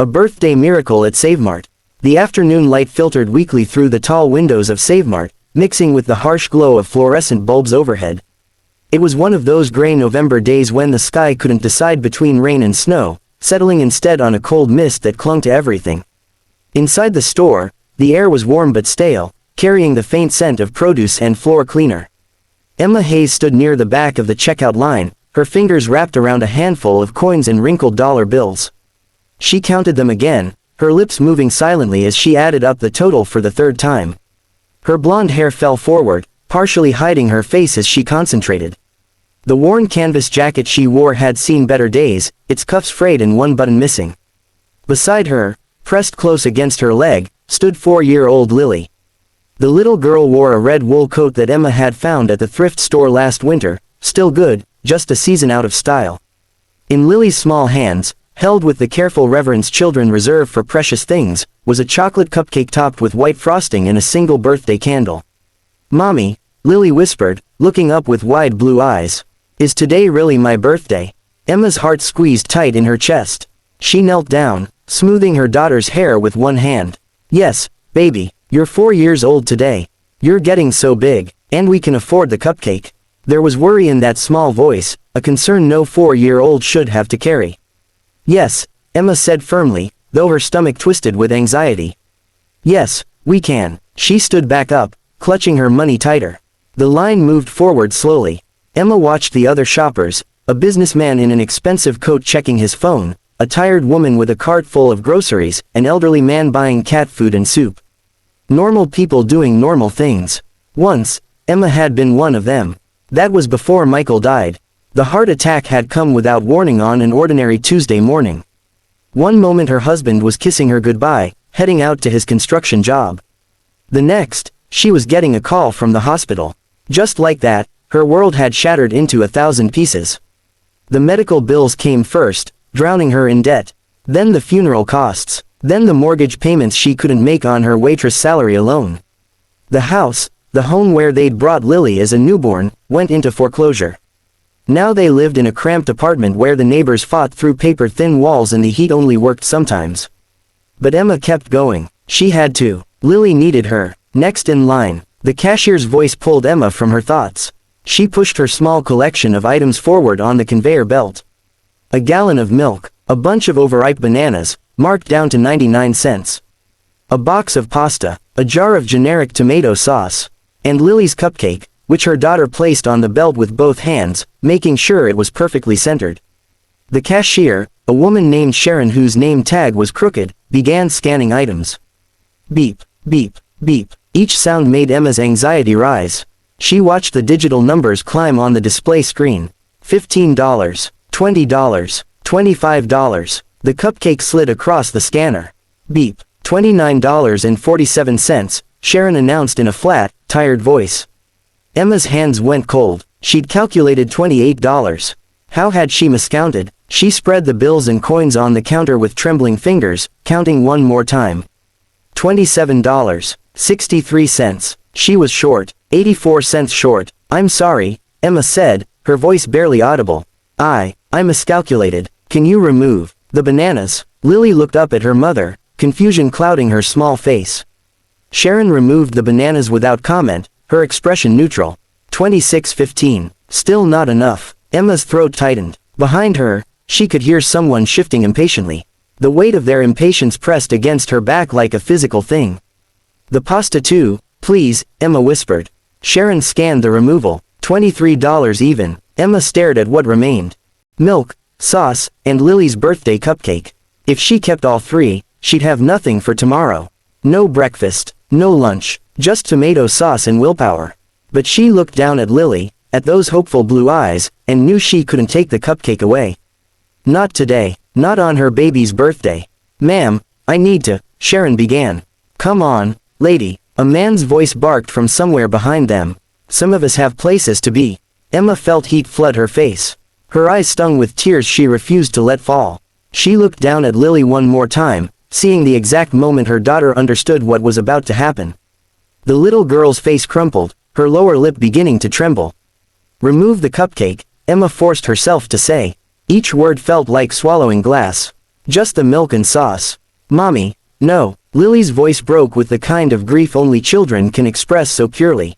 A birthday miracle at Save Mart. The afternoon light filtered weakly through the tall windows of Save Mart, mixing with the harsh glow of fluorescent bulbs overhead. It was one of those gray November days when the sky couldn't decide between rain and snow, settling instead on a cold mist that clung to everything. Inside the store, the air was warm but stale, carrying the faint scent of produce and floor cleaner. Emma Hayes stood near the back of the checkout line, her fingers wrapped around a handful of coins and wrinkled dollar bills. She counted them again, her lips moving silently as she added up the total for the third time. Her blonde hair fell forward, partially hiding her face as she concentrated. The worn canvas jacket she wore had seen better days, its cuffs frayed and one button missing. Beside her, pressed close against her leg, stood 4-year-old Lily. The little girl wore a red wool coat that Emma had found at the thrift store last winter, still good, just a season out of style. In Lily's small hands, held with the careful reverence children reserve for precious things, was a chocolate cupcake topped with white frosting and a single birthday candle. "Mommy," Lily whispered, looking up with wide blue eyes. "Is today really my birthday?" Emma's heart squeezed tight in her chest. She knelt down, smoothing her daughter's hair with one hand. "Yes, baby, you're 4 years old today. You're getting so big, and we can afford the cupcake." There was worry in that small voice, a concern no 4-year-old should have to carry. "Yes," Emma said firmly, though her stomach twisted with anxiety. "Yes, we can." She stood back up, clutching her money tighter. The line moved forward slowly. Emma watched the other shoppers, a businessman in an expensive coat checking his phone, a tired woman with a cart full of groceries, an elderly man buying cat food and soup. Normal people doing normal things. Once, Emma had been one of them. That was before Michael died. The heart attack had come without warning on an ordinary Tuesday morning. One moment her husband was kissing her goodbye, heading out to his construction job. The next, she was getting a call from the hospital. Just like that, her world had shattered into 1,000 pieces. The medical bills came first, drowning her in debt. Then the funeral costs. Then the mortgage payments she couldn't make on her waitress salary alone. The house, the home where they'd brought Lily as a newborn, went into foreclosure. Now they lived in a cramped apartment where the neighbors fought through paper-thin walls and the heat only worked sometimes. But Emma kept going. She had to. Lily needed her. Next in line. The cashier's voice pulled Emma from her thoughts. She pushed her small collection of items forward on the conveyor belt. A gallon of milk, a bunch of overripe bananas, marked down to 99 cents. A box of pasta, a jar of generic tomato sauce, and Lily's cupcake, which her daughter placed on the belt with both hands, making sure it was perfectly centered. The cashier, a woman named Sharon whose name tag was crooked, began scanning items. Beep, beep, beep. Each sound made Emma's anxiety rise. She watched the digital numbers climb on the display screen. $15, $20, $25. The cupcake slid across the scanner. Beep. $29.47, Sharon announced in a flat, tired voice. Emma's hands went cold. She'd calculated $28. How had she miscounted? She spread the bills and coins on the counter with trembling fingers, counting one more time. $27.63. She was short. 84 cents short. "I'm sorry," Emma said, her voice barely audible. I miscalculated. Can you remove the bananas?" Lily looked up at her mother, confusion clouding her small face. Sharon removed the bananas without comment, her expression neutral. $26.15. Still not enough. Emma's throat tightened. Behind her, she could hear someone shifting impatiently. The weight of their impatience pressed against her back like a physical thing. "The pasta too, please," Emma whispered. Sharon scanned the removal. $23 even. Emma stared at what remained. Milk, sauce, and Lily's birthday cupcake. If she kept all three, she'd have nothing for tomorrow. No breakfast, no lunch, just tomato sauce and willpower. But she looked down at Lily, at those hopeful blue eyes, and knew she couldn't take the cupcake away. Not today, not on her baby's birthday. "Ma'am, I need to," Sharon began. "Come on, lady," a man's voice barked from somewhere behind them. "Some of us have places to be." Emma felt heat flood her face. Her eyes stung with tears she refused to let fall. She looked down at Lily one more time, seeing the exact moment her daughter understood what was about to happen. The little girl's face crumpled, her lower lip beginning to tremble. "Remove the cupcake," Emma forced herself to say. Each word felt like swallowing glass. Just the milk and sauce. Mommy, no. Lily's voice broke with the kind of grief only children can express so purely.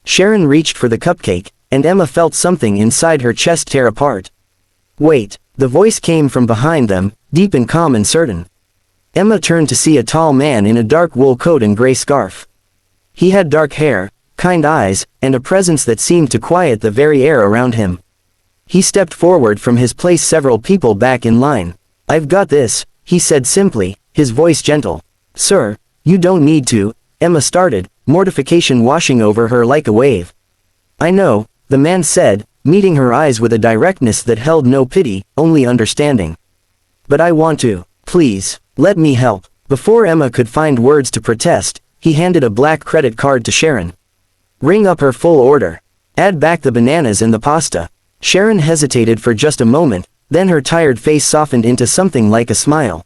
Sharon reached for the cupcake, and Emma felt something inside her chest tear apart. Wait, the voice came from behind them, deep and calm and certain. Emma turned to see a tall man in a dark wool coat and gray scarf. He had dark hair, kind eyes, and a presence that seemed to quiet the very air around him. He stepped forward from his place, several people back in line. "I've got this," he said simply, his voice gentle. "Sir, you don't need to," Emma started, mortification washing over her like a wave. "I know," the man said, meeting her eyes with a directness that held no pity, only understanding. "But I want to. Please, let me help." Before Emma could find words to protest, he handed a black credit card to Sharon. "Ring up her full order. Add back the bananas and the pasta." Sharon hesitated for just a moment, then her tired face softened into something like a smile.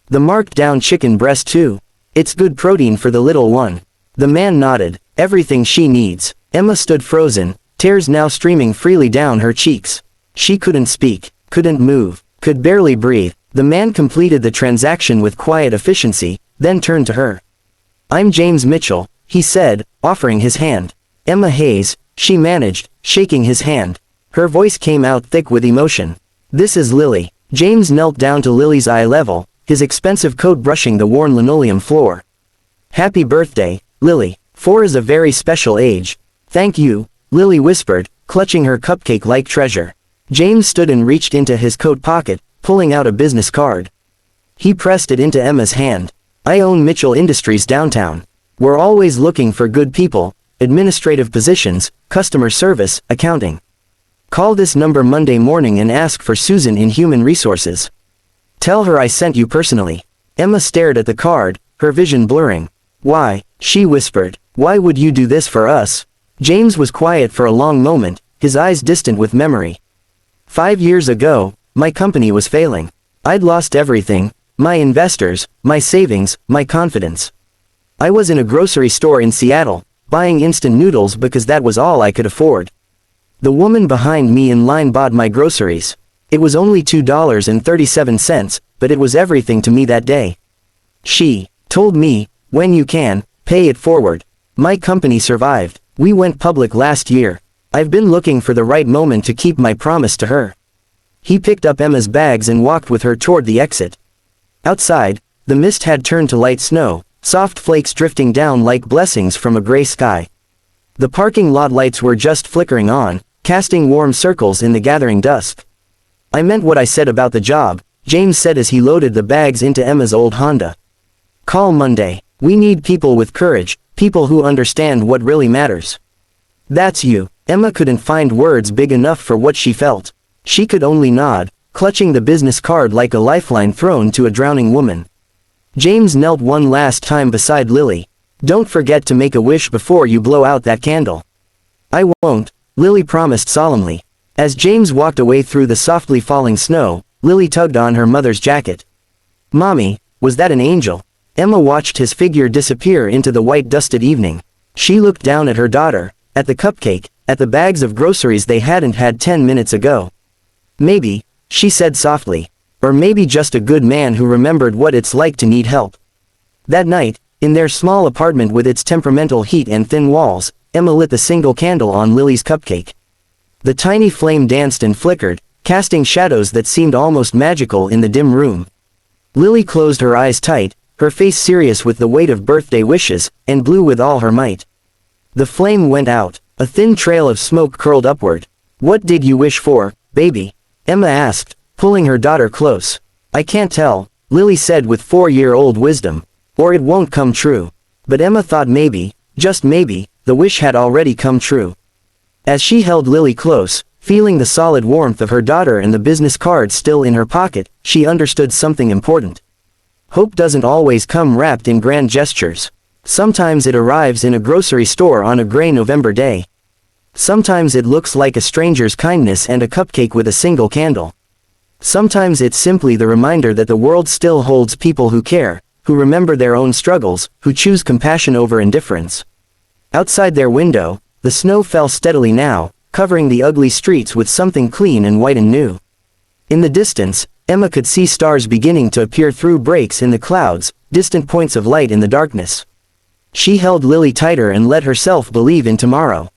"The marked down chicken breast too. It's good protein for the little one." The man nodded. "Everything she needs." Emma stood frozen, tears now streaming freely down her cheeks. She couldn't speak, couldn't move, could barely breathe. The man completed the transaction with quiet efficiency, then turned to her. "I'm James Mitchell," he said, offering his hand. "Emma Hayes," she managed, shaking his hand. Her voice came out thick with emotion. "This is Lily." James knelt down to Lily's eye level, his expensive coat brushing the worn linoleum floor. "Happy birthday, Lily. 4 is a very special age." "Thank you," Lily whispered, clutching her cupcake-like treasure. James stood and reached into his coat pocket, pulling out a business card. He pressed it into Emma's hand. "I own Mitchell Industries downtown. We're always looking for good people, administrative positions, customer service, accounting. Call this number Monday morning and ask for Susan in Human Resources. Tell her I sent you personally." Emma stared at the card, her vision blurring. "Why?" she whispered. "Why would you do this for us?" James was quiet for a long moment, his eyes distant with memory. 5 years ago, my company was failing. I'd lost everything, my investors, my savings, my confidence. I was in a grocery store in Seattle, buying instant noodles because that was all I could afford. The woman behind me in line bought my groceries. It was only $2.37, but it was everything to me that day. She told me, "When you can, pay it forward." My company survived. We went public last year. I've been looking for the right moment to keep my promise to her. He picked up Emma's bags and walked with her toward the exit. Outside, the mist had turned to light snow, soft flakes drifting down like blessings from a gray sky. The parking lot lights were just flickering on, casting warm circles in the gathering dusk. "I meant what I said about the job," James said as he loaded the bags into Emma's old Honda. "Call Monday. We need people with courage, people who understand what really matters." "That's you." Emma couldn't find words big enough for what she felt. She could only nod, clutching the business card like a lifeline thrown to a drowning woman. James knelt one last time beside Lily. "Don't forget to make a wish before you blow out that candle." "I won't," Lily promised solemnly. As James walked away through the softly falling snow, Lily tugged on her mother's jacket. "Mommy, was that an angel?" Emma watched his figure disappear into the white dusted evening. She looked down at her daughter, at the cupcake, at the bags of groceries they hadn't had 10 minutes ago. "Maybe," she said softly. "Or maybe just a good man who remembered what it's like to need help." That night, in their small apartment with its temperamental heat and thin walls, Emma lit the single candle on Lily's cupcake. The tiny flame danced and flickered, casting shadows that seemed almost magical in the dim room. Lily closed her eyes tight, her face serious with the weight of birthday wishes, and blew with all her might. The flame went out, a thin trail of smoke curled upward. "What did you wish for, baby?" Emma asked, pulling her daughter close. "I can't tell," Lily said with 4-year-old wisdom. "Or it won't come true." But Emma thought maybe, just maybe, the wish had already come true. As she held Lily close, feeling the solid warmth of her daughter and the business card still in her pocket, she understood something important. Hope doesn't always come wrapped in grand gestures. Sometimes it arrives in a grocery store on a gray November day. Sometimes it looks like a stranger's kindness and a cupcake with a single candle. Sometimes it's simply the reminder that the world still holds people who care, who remember their own struggles, who choose compassion over indifference. Outside their window, the snow fell steadily now, covering the ugly streets with something clean and white and new. In the distance, Emma could see stars beginning to appear through breaks in the clouds, distant points of light in the darkness. She held Lily tighter and let herself believe in tomorrow.